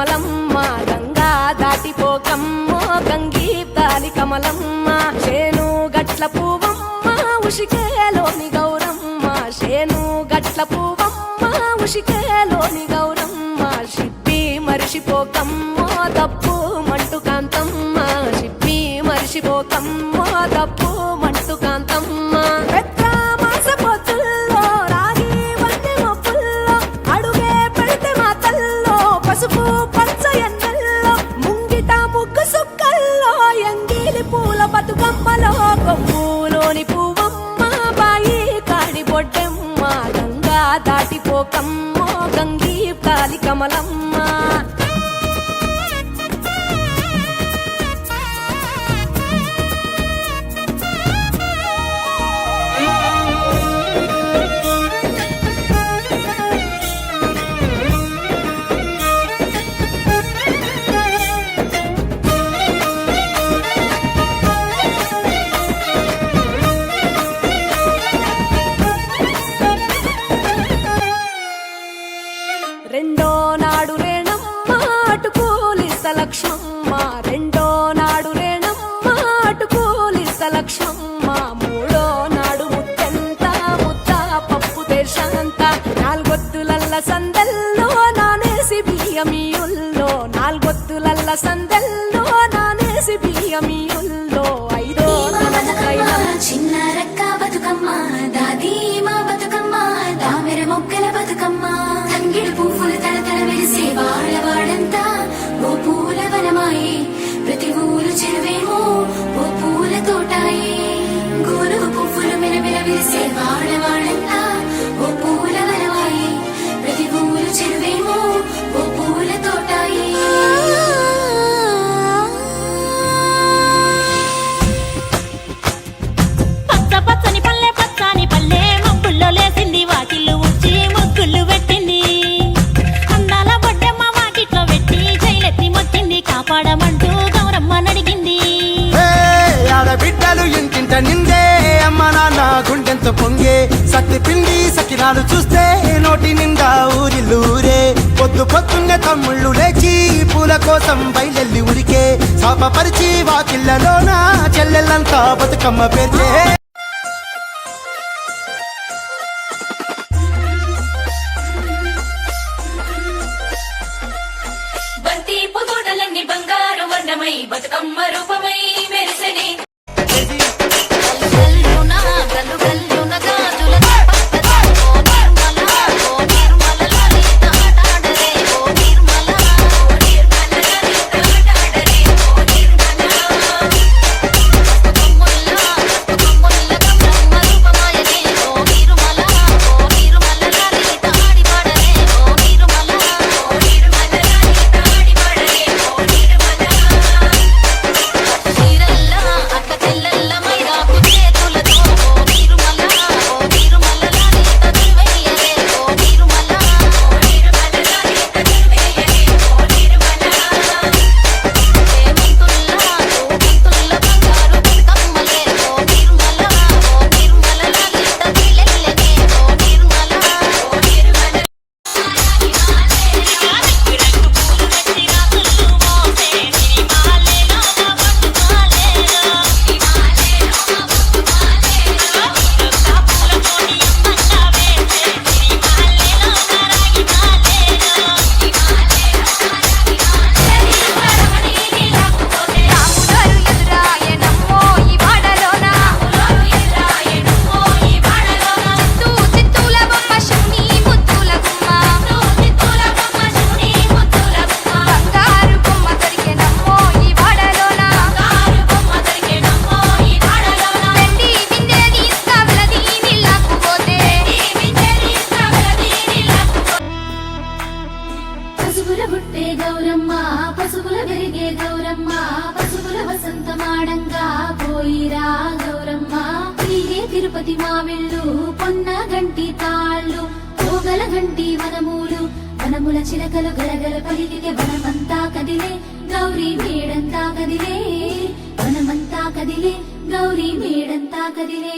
కమలమ్మ గంగా దాటిపోకమ్మో గంగీతాలి కమలమ్మ శేను గట్ల పువ్వమ్మ ఉషికేలోని గౌరమ్మ శేను గట్ల పువ్వమ్మ ఉషికేలోని గౌరమ్మ షిప్పి మరిషిపోకమ్మో తప్పు మంటు కాంతమ్మ షిప్పి మరిషిపోకమ్మో తప్పు మంటు కాంతమ్మ పసుపు పచ్చ ఎన్నెల్లో ముంగిట ముగ్గు సుక్కల్లో ఎంగిలి పూల బతుకమ్మలో కొమ్ములోని పువ్వమ్మ బాయి కాడి బొడ్డెమ్మ గంగా దాటిపోకమ్మో గంగీ కాలి కమలమ్మ రెండో నాడు రేణమ్మ అటుకూలిస్త లక్ష్మమ్మ రెండో నాడు రేణమ్మ అటుకూలిస్త లక్ష్మమ్మ మూడో నాడు ముత్తెంత ముద్ద పప్పు దేశంత నాలుగొత్తులల్ల సందెల్లో నానేసి బియ్యమియుల్లో నాలుగొత్తులల్ల సందెల్లో నానేసి బియ్యమియుల్లో ఐదో చిన్న రక్క బతుకమ్మ దాది మా బతుకమ్మ దామెర మొక్కల బతుకమ్మ తంగిడు పువ్వులు తలతల వెలిసే వాడవాడంతా ఓ పూల వనమాయే ప్రతి ఊరు చెరువేమో ఓ పూల తోటాయే గోరుగు పువ్వులు మెలమెల విరిసే వాడవాడంతా ఓ పూల వనమాయే ప్రతి ఊరు చెరువేమో ఓ పూల తోటాయే పచ్చని పల్లె పచ్చని పల్లె మబ్బుల్లో లేసింది వాకిళ్ళు ఉచ్చి ముగ్గులు పెట్టింది అందాల బొడ్డమ్మ వాకిట్లో పెట్టి జైలెత్తి మొక్కింది కాపాడమంటూ గౌరమ్మ నడిగింది ఆడబిడ్డలు ఇంటింట నిందే అమ్మ నాన్న గుండెంత పొంగే సత్తి పిండి సకినాలు చూస్తే నోటి నిండా ఊరిల్లూరే పొద్దు పొద్దున్నే తమ్ముళ్ళు లేచి పూల కోసం బయలెల్లి ఉరికే శాపపరిచి వాకిళ్ళలోన చెల్లెళ్ళంతా బతుకమ్మ పేర్చే బంతి పువ్వులన్నీ బంగారు వర్ణమై బతుకమ్మ రూపమై మెరిసెనే తిరుపతి మావిళ్ళు పొన్న గంటి తాళ్ళు పోగల గంటి వనములు వనముల చిలకలు గలగల పలికితే వనమంతా కదిలే గౌరీ మేడంతా కదిలే వనమంతా కదిలే గౌరీ మేడంతా కదిలే